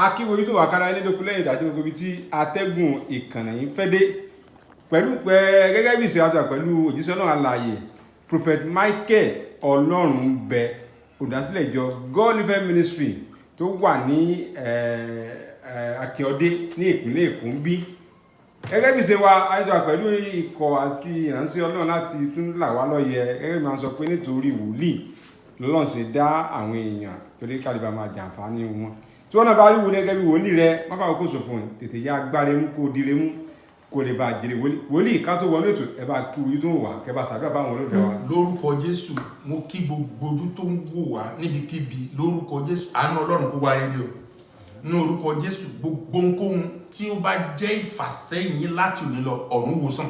akíwo yìí tó wà kára nílò kúlẹ̀ ìdájọ́ gbogbo ibi tí atẹ́gùn ìkànnì yìí fẹ́ dé pẹ̀lú gẹ́gẹ́ bí ìṣe àjọ pẹ̀lú òjíṣẹ́ náà alààyè Prophet Michael Olohumbe olùdásílẹ̀ ìjọ God Living Ministry tó wà ní Akíọdé ní ìpínlẹ̀ Èkó ń bí. Gẹ́gẹ́ bí ìṣe wa àjọ pẹ̀lú ikọ̀ àti ìránṣẹ́ Ọlọ́run láti tún là wá lóye gẹ́gẹ́ bí máa sọ pé nítorí wòlíì lọ́lọ́run ṣe dá àwọn èèyàn torí kálíbà máa jàǹfààní wọn. Tí wọ́n náà bá rí wòlíì gẹ́gẹ́ bí wòlíì rẹ má fà kókò sòfò tètè yá agbára mú kó dire mú kó lè bá jèrè wòlíì ká tó wọlé ètò ẹ bá kí ojú tó ń wà kẹ bá ṣàdúrà fáwọn olólùfẹ́ wa. Lórúkọ Jésù mo kí gbogbo ojú tó ń wò wá níbikíbi lórúkọ Jésù àánú Ọlọ́run kó wáyé rí o ní orúkọ Jésù gbogbo ohunkóhun tí ó bá jẹ́ ìfàsẹ́yìn yín láti òní lọ ọ̀run wòsàn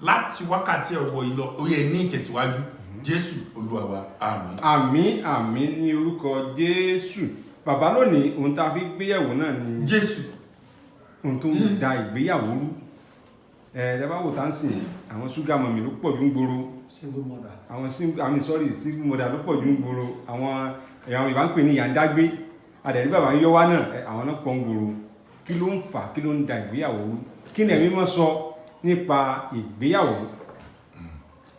láti wákàtí ọ̀wọ̀ ìlọ ó yẹ ní ìtẹ̀síwájú Jésù Olúwa wa àmín. Àmín àmín ní orúkọ Jésù. Bàbá lónìí ohun tá a fi gbéyàwó náà ni Jésù ohun tó ń da ìgbéyàwó rú. Ẹ̀ẹ́dẹ́gbà wò tá ń sìn àwọn ṣúgà mọ̀mí ló pọ̀ jù ń gbòòrò. Single mother. Single mother ló pọ̀ jù ń gbòòrò. Àwọn ìbá ń pè ní ìyàndágbé. Àdẹ̀rí bàbá ń yọ wá náà àwọn náà pọ̀ ń gbòòrò. Kí ló ń fà kí ló ń da ìgbéyàwó rú? Kí ni ẹ̀mí mọ́ sọ nípa ìgbéyàwó?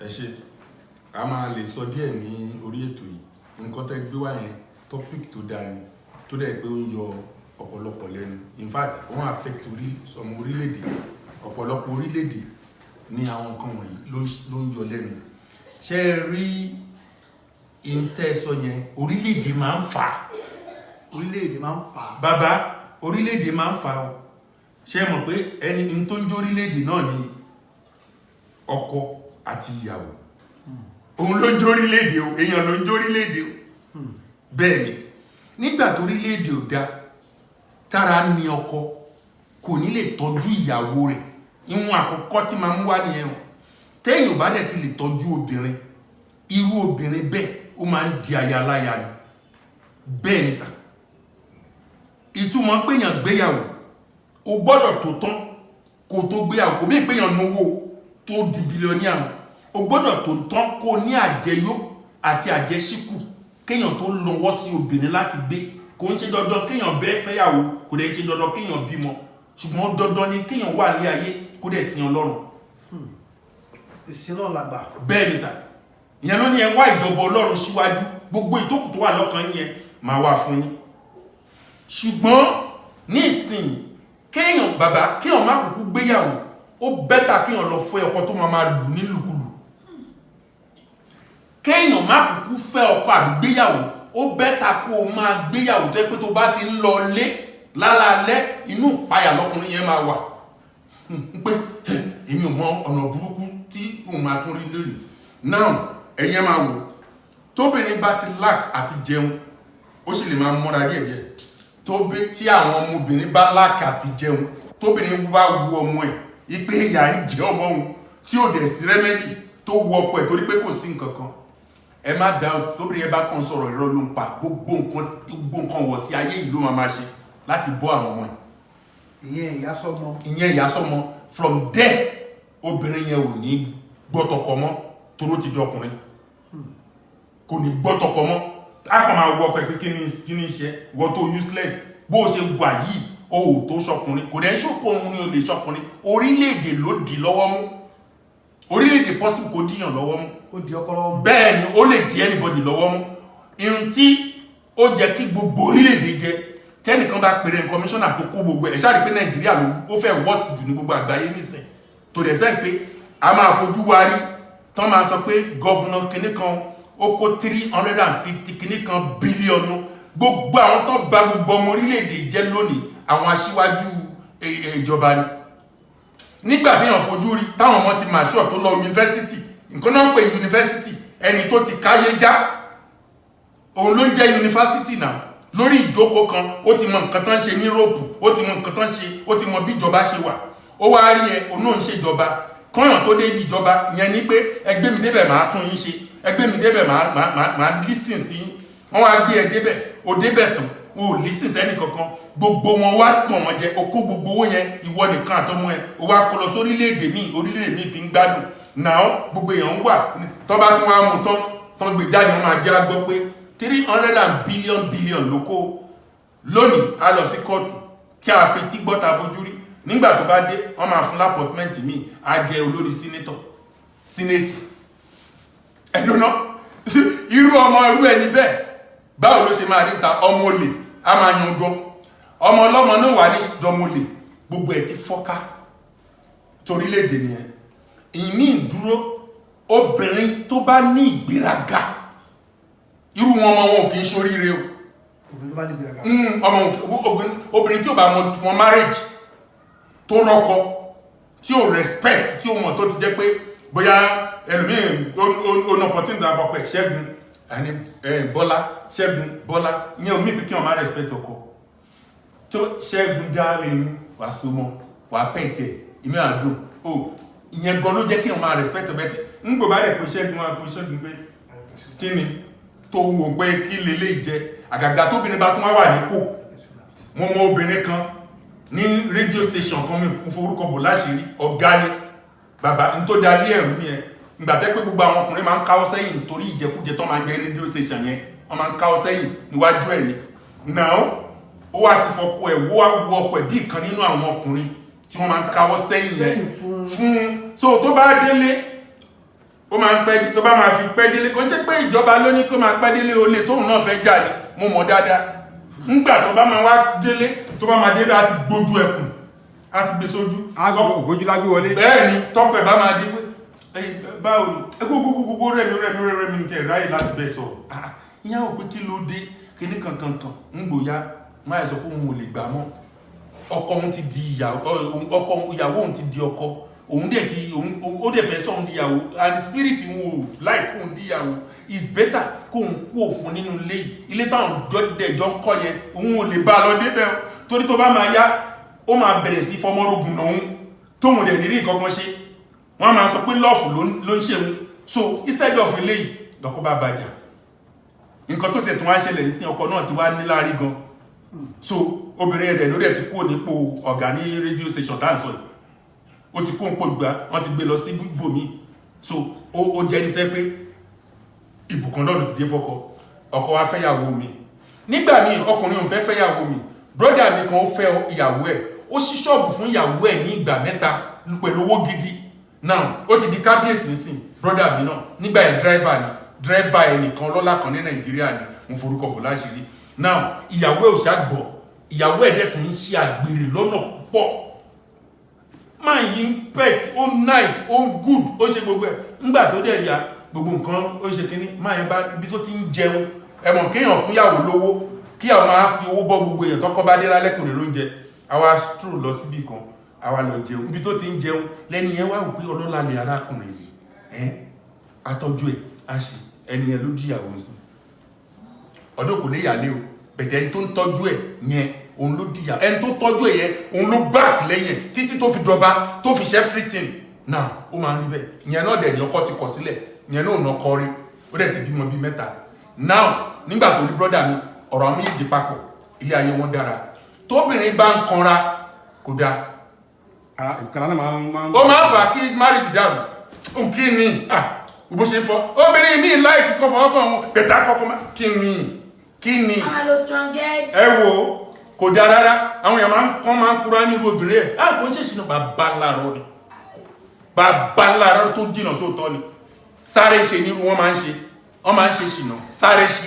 Ẹ ṣé a máa lè sọ díẹ̀ ní orí ètò yìí nǹkan tẹ́ gbé wá yẹn topic tó dáa ni tó dẹ̀ pé ó ń yọ ọ̀pọ̀lọpọ̀ lẹ́nu in fact wọ́n affect ọmọ orílẹ̀-èdè ọ̀pọ̀lọpọ̀ orílẹ̀-èdè ní àwọn nǹkan wọ̀nyí ló ń yọ lẹ́nu ṣe rí ìtẹ́sọ yẹn orílẹ̀-èdè máa ń fà bàbá orílẹ̀-èdè máa ń fà ó ṣe mọ̀ pé ẹni tó ń jó orílẹ̀-èdè náà ni ọkọ àti ìyàwó òun ló ń jó orílẹ̀-èdè o èèyàn ló ń jó orílẹ̀-èdè o bẹ́ẹ̀ ni nígbà tó orílẹ̀-èdè ò dá tára ní ọkọ kò ní lè tọ́jú ìyàwó rẹ̀ ìwọ̀n àkọ́kọ́ tí máa mú wá nìyẹn o téèyàn bá dẹ̀ ti lè tọ́jú obìnrin irú obìnrin bẹ́ẹ̀ ó máa ń di ayaláya ni bẹ́ẹ̀ ni sà ìtumọ̀ péyàn gbéyàwó o gbọ́dọ̀ tó tán kó tó gbéyàwó kò mí péyàn náwó tó di bílíọ̀nìà o gbọ́dọ̀ tó tán kó ní àjẹyó àti àjẹṣíkù kéèyàn tó lọ́wọ́ sí obìnrin láti gbé kò ń ṣe dandan kéèyàn bẹ́ẹ̀ fẹ́yàwó kò dẹ̀ ṣe dandan kéèyàn bímọ ṣùgbọ́n dandan ni kéèyàn wà ní ayé kó dẹ̀ sin Ọlọ́run. Ìsìn náà làgbà. Bẹ́ẹ̀ ni sà ìyẹn ló ní ẹ wá ìjọba Ọlọ́run síwájú gbogbo ìtókù tó wà lọ́kàn yẹn máa wà fún yín ṣùgbọ́n ní ìsìn kéèyàn bàbá kéèyàn má kúkú gbéyàwó ó bẹ́tà kéèyàn lọ fẹ́ ọkọ tó máa lù nílùkulù kéèyàn má kúkú fẹ́ ọkọ àbí gbéyàwó ó bẹ́tà kó o máa gbéyàwó tó yẹ pé tó bá ti ń lọ lé lálálẹ́ inú ìpayà lọ́kùnrin yẹn máa wà pé èmi ò mọ ọ̀nà burúkú tí òun máa tún rí lónìí náà ẹ̀yẹn máa wò tóbìnrin bá ti lack àti jẹun ó sì lè máa mọ́ra díẹ̀díẹ̀ tí àwọn ọmọbìnrin bá lack àti jẹun tóbìnrin bá wu ọmọ ẹ̀ ipe ìyà ń jẹ ọmọ òun tí ò dẹ̀ sí rẹ́mẹ́dì tó wu ọkọ ẹ̀ torí pé kò sí nǹkan kan ẹ má dá tóbìnrin ẹ bá kàn sọ̀rọ̀ ìrọ̀ ló ń pa gbogbo nǹkan wọ̀ sí ayé yìí ló máa ṣe láti bọ́ àwọn ọmọ ẹ̀. ìyẹn ìyá sọ́mọ from there obìnrin yẹn ò ní gbọ́tọ̀kọ mọ́ toró ti di ọkùnrin kò ní gbọ́tọ̀kọ mọ́ a kàn máa wọ ọkọ ẹ̀ pé kí ni ṣe wọ́n tó useless bó o ṣe wà yìí o ò tó ṣọkùnrin kò dẹ̀ ṣòkò òun ni o lè ṣọkùnrin orílẹ̀-èdè ló dì lọ́wọ́ mú orílẹ̀-èdè possible kò díyàn lọ́wọ́ mú ó di ọkọ lọ́wọ́ mú bẹ́ẹ̀ ni ó lè di anybody lọ́wọ́ mú ihun tí ó jẹ́ kí gbogbo orílẹ̀-èdè jẹ tẹ́nìkan bá pèrè kọmíṣọ́nà tó kó gbogbo ẹ̀ ṣáà rí pé Nàìjíríà ló ó fẹ́ wọ́ọ̀sì jù ní gbogbo àgbáyé nísìn tó dẹ̀ sẹ́yìn pé a máa fojú wa rí tán máa sọ pé gọ́vùnà kìnní kan ó kó 350 kìnní kan bílíọ̀nù gbogbo àwọn tó bà gbogbo ọmọ orílẹ̀-èdè jẹ́ lónìí àwọn aṣíwájú ìjọba ni nígbà tí èèyàn fojú rí táwọn ọmọ ti máa ṣọ́ tó lọ yunifásitì nǹkan náà ń pè yunifásitì ẹni tó ti káyé já òun ló ń jẹ́ yunifásitì náà lórí ìjókòó kan ó ti mọ nǹkan tó ń ṣe ní Europe ó ti mọ nǹkan tó ń ṣe ó ti mọ bí ìjọba ṣe wà ó wá rí ẹ òun náà ń ṣèjọba kọ́yàn tó dé ibi ìjọba yẹn ni pé ẹgbẹ́ mi débẹ̀ máa tún yín ṣe ẹgbẹ́ mi débẹ̀ máa lísìn sí yín wọ́n wá gbé ẹ débẹ̀ ó débẹ̀ tán o ò lísìn sẹ́nì kankan gbogbo wọn wá pọ̀ wọn jẹ o kó gbogbo owó yẹn ìwọ nìkan àtọmọ ẹ o wá kó lọ sí orílẹ̀-èdè míì fi ń gbádùn náà gbogbo èèyàn ń wà tó bá tún wá mú tán gbé jáde wọn máa jẹ́ àgbọ́ pé 300 billion ló kó lónìí a lọ sí kóòtù tí a fi tí gbọ́ta fojú rí nígbà tó bá dé wọ́n máa fún lápọ̀tmẹ́ntì míì á jẹ olórí sínétì ẹ̀dùnà irú ọmọ irú ẹni bẹ́ẹ̀ báwo ló ṣe máa rí ta ọmọ olè a máa yan gan ọmọ ọlọ́mọ náà wà ní dọmọlè gbogbo ẹ̀ ti fọ́ká torílẹ̀-èdè nìyẹn ìní ìdúró obìnrin tó bá ní ìgbéraga irú wọn ọmọ wọn ò kì í ṣoríire o obìnrin tí ò bá mọ marriage tó rọ́kọ tí ò respect tí ò mọ̀ tó ti jẹ́ pé bóyá ẹlòmíì ó ná opportunity àpapọ̀ ṣẹ́gun àní bọ́lá ìyẹn omi ìpín kí wọ́n má respect ọkọ tó ṣẹ́gun darling wà súnmọ́ wà pẹ̀tẹ̀ ìmí àdùn o ìyẹn gan ló jẹ́ kí wọ́n má respect ọbẹ̀ ń gbò bá rẹ̀ pé ṣẹ́gun wà pé ṣẹ́gun pé kí ni tó wò pé kí lélẹ́ ìjẹ àgàgà tóbìnrin bá tún wà nípò mo mọ obìnrin kan ní radio station kan mi forúkọ bò láṣìírí ọ̀gá ni bàbá n tó dalí ẹ̀rù ní ẹ ìgbàtẹ́ pé gbogbo àwọn ọkùnrin máa ń káwọ́ sẹ́yìn torí ìjẹkújẹ tó máa ń jẹ radio station yẹn wọ́n máa ń káwọ́ sẹ́yìn níwájú ẹ̀ ni náà ó wá ti fọkọ ẹ̀ wó wọ ọkọ̀ ẹ̀ bí ìkan nínú àwọn ọkùnrin tí wọ́n máa ń káwọ́ sẹ́yìn yẹn fún so tó bá délé ó máa ń pẹ́ tó bá máa fi pẹ́ délé kò ń ṣe pé ìjọba ló ní kó máa pẹ́ délé olè tóun náà fẹ́ jà ní mo mọ̀ dáadáa ńgbà tó bá máa wá délé tó bá máa délé á ti gbójú ẹkùn á ti gbé sójú ògbójú lágbé wọlé bẹ́ẹ̀ ni tọ́pẹ̀ bá máa dé pé báwo gbogbo rẹ̀mí tẹ̀ ráyè láti bẹ́ sọ ìyá ò pé kí ló dé kíní kankan ń gbòyá máa sọ pé òun ò lè gbà mọ́ ọkọ òun ti di ìyàwó òun ti di ọkọ òun dẹ̀ ti ó dẹ̀ fẹ́ sọ́hun díyàwó and spirit wọn ò láì kóhun díyàwó is better kóhun kú òfin nínú ilé táwọn jọ ń kọ́ yẹn òun ò lè bá lọ débẹ̀ torí tó bá máa yá ó máa bẹ̀rẹ̀ sí fọmọ́rógùn lòun tóhun dẹ̀ nírí nǹkan kan ṣe wọ́n máa sọ pé lọ́ọ̀fù ló ń ṣe mú so instead of eléyìí lọ́kọ́ bá bàjá nǹkan tó tẹ̀ tó wá ṣẹlẹ̀ sí ọkọ náà ti wá níláárí gan so obìnrin ẹ̀dẹ̀ lórí ẹ̀ ti kúrò nípò ọ̀gá ní radio station tá à ń sọ yìí ó ti kó ń pò gbà wọ́n ti gbé lọ sí ibòmí so ó jẹ́ ní tẹ́ pé ìbùkún lọ́dún ti dé fọ́kọ ọkọ wa fẹ́yàwó mi nígbà míì ọkùnrin òun fẹ́ fẹ́yàwó mi brọ́dà mi kan ó fẹ́ ìyàwó ẹ̀ ó ṣí ṣọ́ọ̀bù fún ìyàwó ẹ̀ ní ìgbà 3 pẹ̀lú owó gidi now ó ti di kábíyèsí nísìn brọ́dà mi náà nígbà ẹ̀ dírẹ́fà ẹnìkan lọ́lá kan ní nàìjíríà ni mo forúkọ bò láṣìírí now ìyàwó ẹ̀ ò ṣàgbọ̀ ìyàwó ẹ̀ dẹ̀ tún ń ṣe àgbèrè lọ́nà pọ̀ máa yí pet ó nice ó good ó ṣe gbogbo ẹ̀ ńgbà tó dẹ̀ ya gbogbo nǹkan ó ṣe kíní máa yẹn bá ibi tó ti ń jẹun ẹ̀mọ̀ kéèyàn fún yàwó lówó kíyàwó máa fi owó bọ́ gbogbo èèyàn tọ́kọ́ bá dé lálẹ́ kò lè lóúnjẹ àwa stroll lọ síbì kan àwa lọ jẹun ibi tó ti ń jẹun lẹ́ni yẹn wá wípé ọlọ́lá lè arákùnrin yìí atọ́jú ẹ̀ á ṣe ẹni yẹn ló díyàwó sí ọdún kò lè yàlé o bẹ̀tẹ̀ ẹni tó ń tọ́jú ẹ̀ yẹn òun ló díyà ẹni tó tọ́jú ẹ̀ yẹn òun ló back lẹ́yìn títí tó fi dọba tó fi ṣe everything náà ó máa ń rí bẹ́ẹ̀ ìyẹn náà dẹ̀ ní ọkọ ti kọ̀ sílẹ̀ ìyẹn náà ò ná kọrí ó dẹ̀ ti bímọ bíi 3 now nígbà tó rí brọ́dà mi ọ̀rọ̀ àwọn méjì papọ̀ ilé ayé wọn dára tóbìnrin bá ń kanra kò dáa ó máa ń fà kí marriage dàrú kí ni bó ṣe fọ́ obìnrin mi láìkí kọ́ fọ́ọ́kàn wọn bẹ̀tà kọ́kọ́ kí ni ẹ wo kò dáa rárá àwọn èèyàn máa ń kúrò ní irú obìnrin ẹ̀ kò ń ṣe ìṣìnà bàbá ńlára tó jìnà sóòtọ́ ni sáré ṣe ní irú wọ́n máa ń ṣe ṣìnà sáré ṣe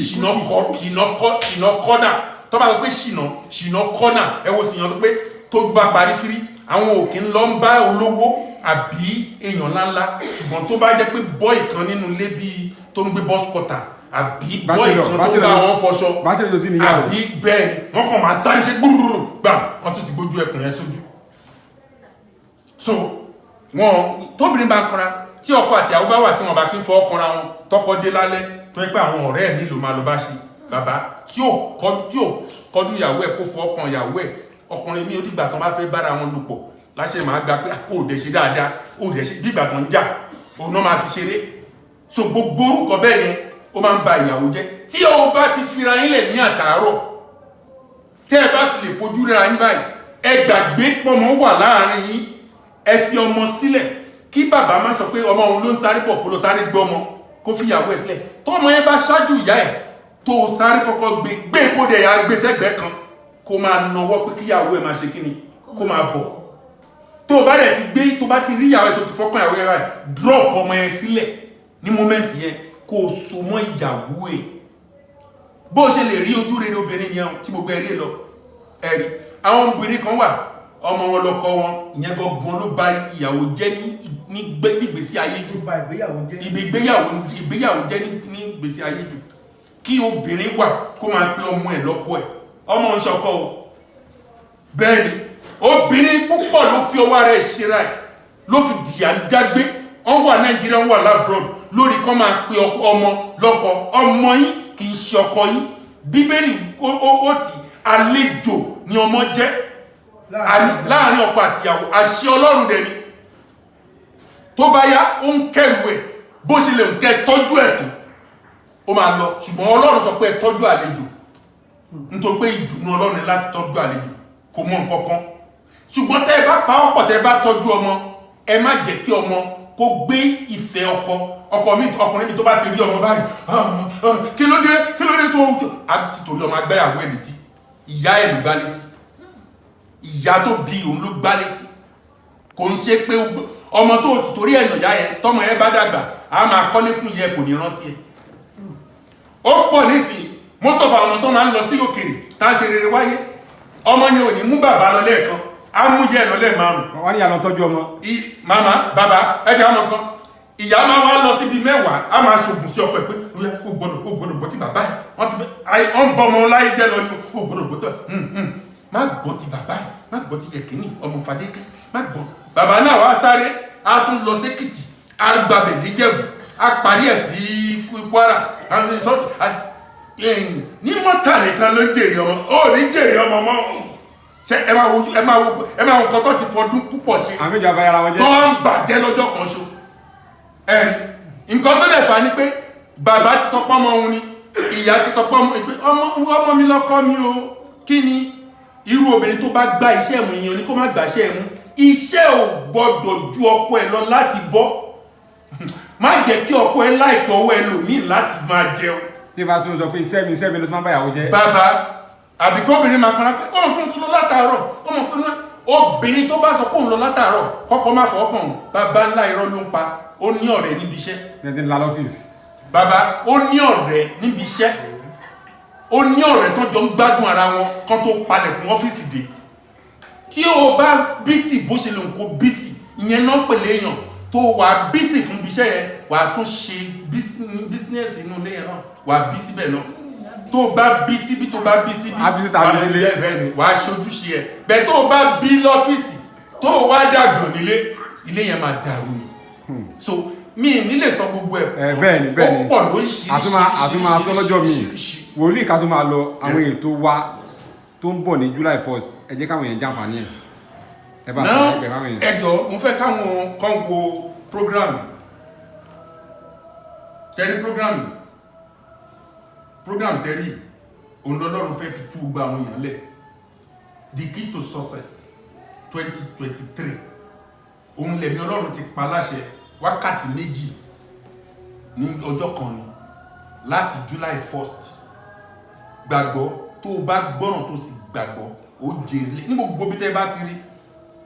ṣìnà kọ́nà tó bá pé ṣìnà kọ́nà ẹ wo ṣìnà tó pé tójú bá parí fírí àwọn òkè ń lọ ń bá olówó àbí èèyàn ńláńlá ṣùgbọ́n tó bá jẹ́ pé bọ́ì kan nínú ilé bíi tó ń gbé bọ́skọ̀tà àbí bọ́ì kan tó bá wọn fọṣọ àbí bẹ́ẹ̀ wọ́n kàn máa sáré ṣe gbúrúrú gbà wọ́n tún ti gbójú ẹkùn yẹn sójú so wọn tóbìnrin bá kanra tí ọkọ àti àwọn bá wà tí wọn bá kí ń fọ ọkànra wọn tọkọ dé lálẹ́ tó yẹ pé àwọn ọ̀rẹ́ ẹ̀ nílò máa lọ bá ṣe bàbá tí ò kọjú ìyàwó ẹ̀ kó fọ ọkàn ìyàwó ẹ̀ ọkùnrin mi ó dìgbà tán bá fẹ́ bára wọn lò pọ̀ láṣẹ máa gba pé ó dẹ̀ ṣe dáadáa ó dẹ̀ ṣe bí ìgbà tán ń jà òun náà máa fi ṣeré so gbogbo orúkọ bẹ́ẹ̀ yẹn ó máa ń ba ìyàwó jẹ́ tí o bá ti fira yín lẹ̀ ní àtàárọ̀ tí ẹ bá fi lè fojú rẹ̀ yín báyìí ẹ gbàgbé pọ̀mọ́ wà láàrin yín ẹ fi ọmọ sílẹ̀ kí bàbá má sọ pé ọmọ òun ló ń sáré pọ̀ kó lọ sáré gbọ́ ọmọ kó fi ìyàwó ẹ̀ sílẹ̀ tọ́mọ yẹn bá ṣáájú ìyá ẹ̀ tó sáré kọ́kọ́ gbé kó dẹ̀ ya gbé sẹ́gbẹ̀ẹ́ kan kó máa nawọ́ pé kíyàwó ẹ̀ máa ṣe kíni kó máa bọ̀ tó bá dẹ̀ ti gbé tó bá ti rí ìyàwó ẹ̀ tó ti fọ́kàn ìyàwó ẹ̀ báyìí drop ọmọ yẹn sílẹ̀ ní moment yẹn kó so mọ́ ìyàwó ẹ̀ bó ṣe lè rí ojú rere obìnrin yẹn tí gbogbo ẹ̀ lè lọ ẹ̀rí àwọn obìnrin kan wà ọmọ wọn lọ́kọ wọn ìyẹn gangan ló bá ìyàwó jẹ́ ní ìgbésí ayé jù ìgbéyàwó jẹ́ ní ìgbésí ayé jù kí obìnrin wà kó máa pé ọmọ ẹ̀ lọ́kọ ẹ̀ ọmọ ń ṣọkọ o bẹ́ẹ̀ ni obìnrin púpọ̀ ló fi ọwọ́ rẹ̀ ṣera ẹ̀ ló fi dìyà ń dágbé wọ́n wà Nàìjíríà wọ́n wà labroad lórí kọ́ máa pé ọmọ lọ́kọ ọmọ yín kì í ṣe ọkọ yín bíbélì ó ti àlejò ni ọmọ jẹ́ láàrin ọkọ àtìyàwó àṣẹ Ọlọ́run dẹ̀ ni tó bá yá ó ń kẹrù ẹ̀ bó ṣe lè ń kẹ tọ́jú ẹ̀ tó ó máa lọ ṣùgbọ́n Ọlọ́run sọ pé tọ́jú àlejò nítorí pé ìdùnnú Ọlọ́run ni láti tọ́jú àlejò kò mọ nǹkan kan ṣùgbọ́n tẹ́ ẹ bá pa ọ̀pọ̀ tẹ́ ẹ bá tọ́jú ọmọ ẹ má jẹ́ kí ọmọ kó gbé ìfẹ́ ọkùnrin mi tó bá ti rí ọmọ báyìí kí ló dé tó torí ọmọ agbáyàwó ẹ̀ létí ìyá ẹ̀ ló gbá létí ìyá tó bí òun ló gbá létí kò ń ṣe pé ọmọ tó ti torí ẹ̀nà ìyá yẹn tọ́mọ yẹn bá dàgbà a máa kọ́lé fún ìyá kò ní rántí ẹ̀ ó pọ̀ nísìnyí most of àwọn tó máa ń lọ sí òkèèrè tá a ṣe rere wáyé ọmọ yẹn ò ní mú bàbá lọ lẹ́ẹ̀kan á mú yẹ lọ lẹ́ẹ̀márùn. wọ́n ní ìyàlọ́ tọ́jú ọmọ. màmá bàbá ẹ̀jẹ̀ àmọ́ kan ìyá máa wá lọ síbi mẹ́wàá á máa ṣògùn sí ọkọ ẹ̀ pé ó gbọ́dọ̀ gbọ́ ti bàbá ẹ̀ wọ́n ti fẹ́ wọ́n bọ́ ọmọ láyé jẹ́ lọ ní ó gbọ́dọ̀ gbọ́ tọ́ má gbọ́ ti bàbá ẹ̀ má gbọ́ ti yẹ̀kínní ọmọ Fadékẹ́ má gbọ́. bàbá náà wá sáré á tún lọ sékìtì á gbàbẹ̀ níjẹ̀bù á parí ẹ̀ sí Kwara ní mọ́tà nìkan ló jèrè ọmọ ó ní jèrè ọmọ mọ́ ṣe ẹ máa wo nǹkan tó ti fọdún púpọ̀ ṣe tó ń bàjẹ́ lọ́jọ́ kan ṣo ẹ̀rí nǹkan tó dẹ̀ fà ní pé bàbá ti sọ pọ́mọ òun ni ìyá ti sọ pọ́mọ pé ọmọ mi lọ́kọ́ mi o kí ni irú obìnrin tó bá gba iṣẹ́ ẹ̀mú ìyẹn ni kó má gbà iṣẹ́ ẹ̀mú iṣẹ́ ò gbọ́dọ̀ ju ọkọ ẹ̀ lọ láti bọ́ má jẹ́ kí ọkọ ẹ̀ láìkí ọwọ́ ẹ̀ lòmíì láti máa jẹun tí bá tún sọ pé iṣẹ́ mi ló tún máa báyàwó jẹ́. bàbá àbíkóbìnrin máa pàrọ̀ pé ọmọ pé ó tún lọ látàárọ̀ ọmọ pé obìnrin tó bá sọ pé òun lọ látàárọ̀ kọ́kọ́ má fọ́ ọkàn bàbá ńlá irọ́ ló ń pa ó ní ọ̀rẹ́ níbi iṣẹ́. ẹni ńlá lọ́fíìsì. bàbá ó ní ọ̀rẹ́ níbi iṣẹ́ ó ní ọ̀rẹ́ tó jọ ń gbádùn ara wọn kan tó palẹ̀kùn ọ́fíìsì dé tí o bá bísì bó ṣe lè ń kó bísì ìyẹn náà pèlè èèyàn tó wà bísì fún ibi iṣẹ́ yẹn wà á tún ṣe bísínẹ́sì inú ilé yẹn náà wà á bí síbẹ̀ náà tó bá bí síbí tó bá bí síbí wà á ṣojúṣe ẹ̀ bẹ́ẹ̀ tó bá bí lọ́fíìsì tó wá dàgbọ̀n nílé ilé yẹn máa dàrú ni so mi nílè sọ gbogbo ẹ̀ bẹ́ẹ̀ni ó pọ̀ lóríṣiríṣi àtúmọ̀ àtọ́lọ́jọ́ mi wòlíì ká tó máa lọ àwọn ètò wa tó ń bọ̀ ní July 1st ẹ jẹ́ káwọn èèyàn jàǹfààní ẹ̀ ẹ bá sọ ẹgbẹ̀ káwọn èèyàn. ẹ jọ̀ọ́ mo fẹ́ káwọn kan wo programme tẹ́rí program tẹ́rí òun lọ́lọ́run fẹ́ fi tú gbogbo àwọn èèyàn lẹ̀ the key to success 2023 òun lẹ̀mí ọlọ́run ti pa láṣẹ wákàtí méjì ní ọjọ́ kan ni láti July 1st gbàgbọ́ tó o bá gbọ́ràn tó sì gbàgbọ́ ó jèrè ní gbogbo bí tẹ́ bá ti rí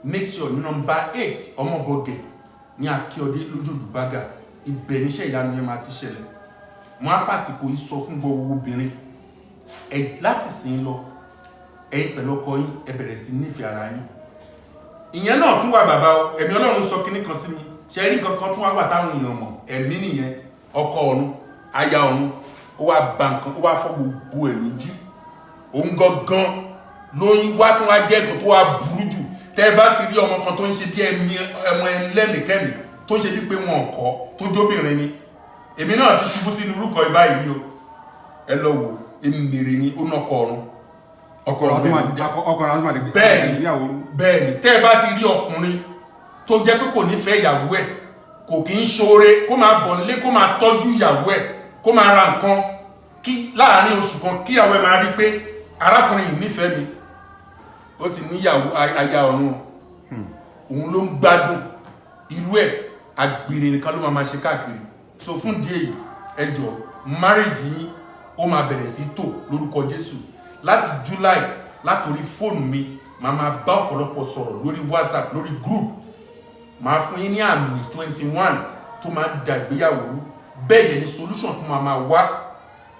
make sure number 8 ọmọbọgẹ̀ ní Akíọdé lójòdùbágà ibẹ̀ níṣẹ́ ìyanu yẹn máa ti ṣẹlẹ̀ wọ́n á fàsìkò yìí sọ fún gbogbo obìnrin ẹ láti sìn lọ ẹ̀yin pẹ̀lú ọkọ yín ẹ bẹ̀rẹ̀ sí nífẹ̀ẹ́ ara yín ìyẹn náà tún wà bàbá o ẹ̀mí ọlọ́run sọ kinní kan sí mi ṣe rí nǹkan kan tún wà táwọn èèyàn mọ̀ ẹ̀mí nìyẹn ọkọ ọ̀run aya ọ̀run ó wá ba nǹkan ó wá fọ́ gbogbo ẹ̀ lójú òun gangan lóyún wá tún wá jẹ́ nǹkan tó wá burú jù tẹ́ bá ti rí ọmọ kan tó ń ṣe bí ẹmọ ẹlẹ́mìkẹ́mì tó ṣe bí pé wọn kọ́ tó jóbìnrin ni èmi náà ti ṣubú sínú orúkọ ìbá yìí o ẹ lọ wò èmi mèrè ni ó nọkọ ọ̀run bẹ́ẹ̀ni tẹ́ bá ti rí ọkùnrin tó jẹ́ pé kò nífẹ̀ẹ́ ìyàwó ẹ̀ kò kí ń ṣoore kó máa bọ̀ nílé kó máa tọ́jú ìyàwó ẹ̀ kó máa ra nǹkan kí láàárín oṣù kan kí ìyàwó ẹ̀ máa rí pé arákùnrin yìí nífẹ̀ẹ́ mi ó ti níyàwó aya ọ̀run òun ló ń gbádùn irú ẹ̀ àgbèrè nìkan ló máa ṣe káàkiri so fún díẹ̀ yìí ẹ jọ̀ọ́ marriage yìí ó máa bẹ̀rẹ̀ sí tò lórúkọ Jésù. Láti July látòrí fóònù mi màá máa bá ọ̀pọ̀lọpọ̀ sọ̀rọ̀ lórí WhatsApp lórí group. Màá fún yín ní àmì 21 tó máa ń da ìgbéyàwó rú. Bẹ́ẹ̀ dẹ̀ ni solution tó máa wá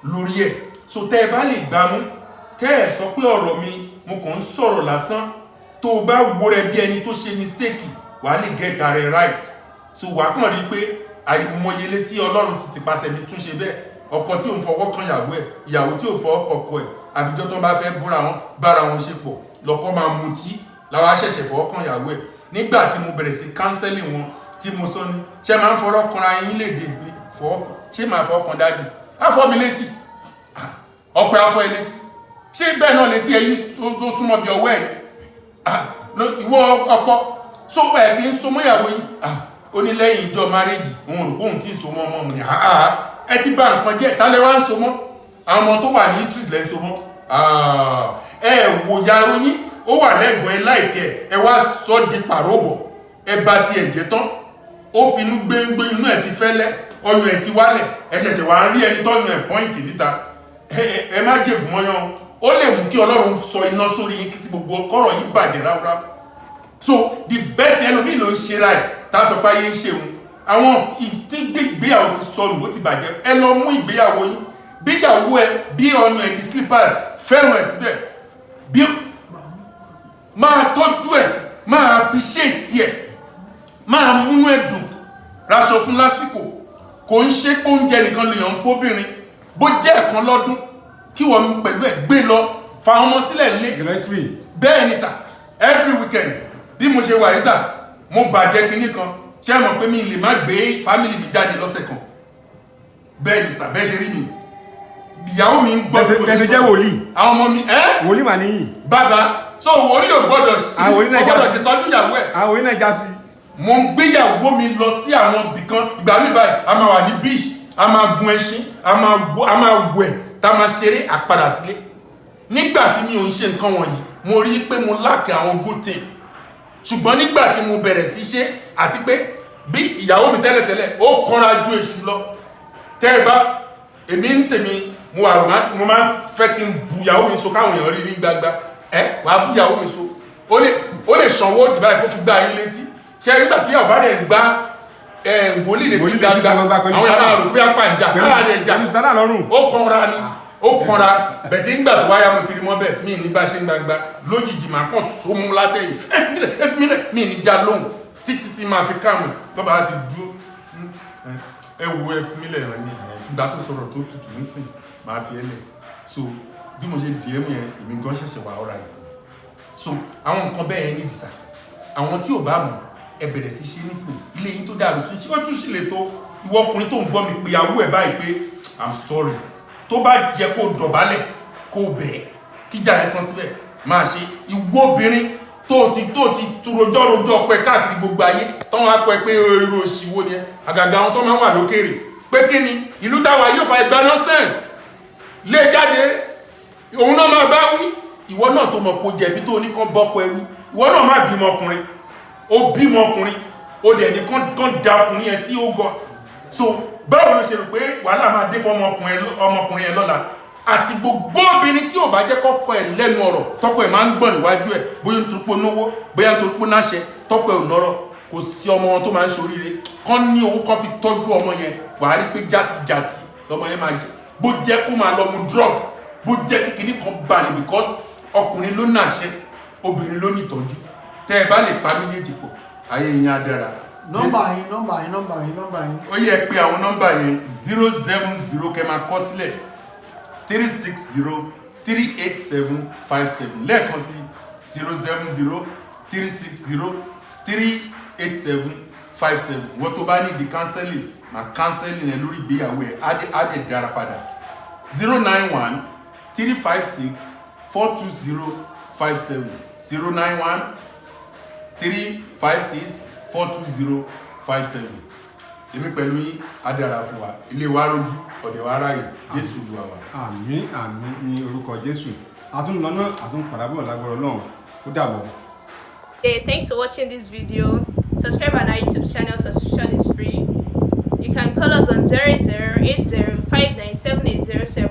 lórí ẹ̀. So tẹ́ ẹ bá lè gbámú, tẹ́ ẹ sọ pé ọ̀rọ̀ mi mo kàn ń sọ̀rọ̀ lásán, tó o bá wo rẹ bí ẹni tó ṣe mistake, wàá lè get ara ẹ right. So wàá kàn rí pé àìmọye létí Ọlọ́run ti pàṣẹ mi tún ṣe bẹ́ẹ̀. Ọkọ tí ò ń fọwọ́ kan ìyàwó ẹ̀, ìyàwó tí ò fọwọ́ kọkọ ẹ̀, àfijọ́ tó bá fẹ́ bára wọn ṣe pọ̀ lọ́kọ máa mutí láwa ṣẹ̀ṣẹ̀ fọwọ́ kan ìyàwó ẹ̀. Nígbà tí mo bẹ̀rẹ̀ sí counseling wọn tí mo sọ ní ṣé máa ń fọwọ́ kanra yín léde ṣé máa fọwọ́ kan dáàdì afọ mi létí ọkọ afọ ẹ létí ṣé bẹ́ẹ̀ náà létí ẹyí ló súnmọ́ bí ọwọ́ ẹ̀ ìwọ ọkọ so ẹ̀ kì í so mọ́ ìyàwó yín ó ní lẹ́yìn ìjọ márèjì òun rò bóun tí ì so mọ́ ọmọ mi ẹ ti bà nǹkan jẹ́ tálẹ́ wá ń so mọ́ àwọn ọmọ tó wà ní Italy lẹ́ so mọ́ ẹ wò ya oyin ó wà lẹ́gbọ̀n ẹ láìkẹ́ ẹ wá sọ di pàróbọ̀ ẹ bá ti ẹ̀jẹ̀ tán ó finú gbéngbé inú ẹ̀ ti fẹ́lẹ́ ọyàn ẹ̀ ti wálẹ̀ ẹ ṣẹ̀ṣẹ̀ wà ń rí ẹni tọ́yàn ẹ̀ pọ́ìntì níta ẹ má jẹ̀bù mọ́yán ó lè mú kí Ọlọ́run sọ iná sórí yín kí gbogbo ọkọ̀rọ̀ yín bàjẹ́ ráúrá. So the best ẹlòmíì ló ń ṣe ra ẹ̀ tá a sọ pé ayé ń ṣeun àwọn ìgbéyàwó ti sọnù ó ti bàjẹ́ ẹ lọ mú ìgbéyàwó yín bí ìyàwó ẹ bí ọyàn ẹ di slippers fẹ́ràn ẹ̀ síbẹ̀ bí máa tọ́jú ẹ̀ máa appreciate ẹ̀ máa múnú ẹ̀ dùn raṣọ fún lásìkò kò ń ṣe pé oúnjẹ nìkan lèèyàn ń fóbìnrin bó jẹ́ ẹ̀kan lọ́dún kí wọ́n pẹ̀lú ẹ̀ gbé lọ fa ọmọ sílẹ̀ nílé bẹ́ẹ̀ ni sà every weekend bí mo ṣe wà yìí sà mo bàjẹ́ kinní kan ṣé mọ̀ pé mi lè má gbé family mi jáde lọ́sẹ̀ kan bẹ́ẹ̀ ni sà bẹ́ẹ̀ ṣe rí mi ìyàwó mi ń gbọ́ bí mo ṣe sọ àwọn ọmọ mi wòlíì mà níyì bàbá so wòlíì ò gbọ́dọ̀ ṣètọ́jú ìyàwó ẹ̀ àwọn wòlíì náà já sí. mo ń gbéyàwó mi lọ sí àwọn ibìkan ìgbà mi báyìí a máa wà ní beach a máa gun ẹṣin a máa wẹ̀ tá a máa ṣeré àpadà sílé. Nígbà tí mi ò ń ṣe nǹkan wọ̀nyí mo rí pé mo lack àwọn good thing ṣùgbọ́n nígbà tí mo bẹ̀rẹ̀ sí ṣe àti pé bí ìyàwó mi tẹ́lẹ̀tẹ́lẹ̀ ó kanra ju èṣù lọ tẹ́ ẹ bá èmi ń tèmi mo máa ń fẹ́ kí n bu ìyàwó mi so káwọn èèyàn rí ní gbagba wàá bu ìyàwó mi so ó lè ṣànwó òdì báyìí kó fi gbá ayé létí ṣe nígbà tí ìyàwó bá dẹ̀ gbá wòlíì létí gbagba àwọn yàrá rò pé apá ìjà láàrin ìjà ó kanra ni ó kanra bẹ̀tí ńgbà tó wáyà mo ti rí mọ́ bẹ́ẹ̀ mí ní bá ṣe ń gbagba lójijì máa kàn so mú látẹ̀yìn mí ní já lóhùn títí tí máa fi káàmù tó bá ti dúró wo ẹ fún mi lẹ̀ rẹ̀ ní ṣùgbọ́n tó sọ̀rọ̀ tó tutù nísìn máa fi ẹ lẹ̀ so bí mo ṣe dìé mú yẹn èmi gan ṣẹ̀ṣẹ̀ wà ọ̀rá yìí so àwọn nǹkan bẹ́ẹ̀ yẹn nídìí sá àwọn tí ò bá mọ̀ ẹ bẹ̀rẹ̀ sí ṣe nísìn ilé yín tó dàrú ó tún sì lè tó ìwọ ọkùnrin tó ń gbọ́ mi pé ìyàwó ẹ̀ báyìí pé I'm sorry tó bá jẹ kó dọ̀bálẹ̀ kó bẹ̀ẹ́ kíjà ẹ̀ tán síbẹ̀ máa ṣe ìwọ obìnrin tó ti rojọ́ ọkọ ẹ̀ káàkiri gbogbo ayé tán wá kọ ẹ pé irú òṣìwò ni ẹ àgàgà àwọn tó máa wà lókèrè pé kí ni ìlú táwa yóò fa ẹgbẹ́ nonsense lé jáde òun náà máa bá wí ìwọ náà tó mọ̀ pò jẹ̀bi tó ní kán bọ́kọ ẹrú ìwọ náà má bímọ ọkùnrin ó bímọ ọkùnrin ó dẹ̀ ní kán da ọkùnrin yẹn sí ógọ so báwo ló ṣe rò pé wàhálà máa dé fún ọmọkùnrin yẹn lọ́la àti gbogbo obìnrin tí ò bá jẹ́ kọ́kọ́ ẹ̀ lẹ́nu ọ̀rọ̀ tọ́kọ ẹ̀ máa ń gbọ̀n níwájú ẹ̀ bóyá nítorí pé náwó bóyá nítorí pé náṣẹ tọ́kọ ẹ̀ ò nọ́rọ̀ kò sí ọmọ wọn tó máa ń ṣoríire kán ní owó kán fi tọ́jú ọmọ yẹn wàá rí pé játijàti lọmọ yẹn máa jẹ bó jẹ́ kó máa lọ mu drug bó jẹ́ kékeré kan balẹ̀ because ọkùnrin ló nàṣẹ obìnrin ló ní ìtọ́jú tẹ́ ẹ bá lè pa méjèèjì pọ̀ ayé yẹn á dára. nọ́mbà yín. ó yẹ pé àwọn nọ́mbà yẹn 070 kẹ́ máa kọ sílẹ̀ 360 387 57 lẹ́ẹ̀kan sí 070 360 387 57 wọ́n tó bá ní di counseling na counseling ẹ̀ lórí ìgbéyàwó ẹ̀ á dẹ̀ dára padà 091 356 420 57 091 356 420 57 èmi pẹ̀lú yín á dára fún wa ilé wa rójú ọ̀dẹ̀ wa ráyè Jésù Olúwa wa. Àmín àmín ní orúkọ Jésù àtúnlọ́nà àtúnpadàbọ̀ lágbára Ọlọ́run ó dàbọ̀. Hey, thanks for watching this video. Subscribe on our YouTube channel. Subscription is free. You can call us on 0080597807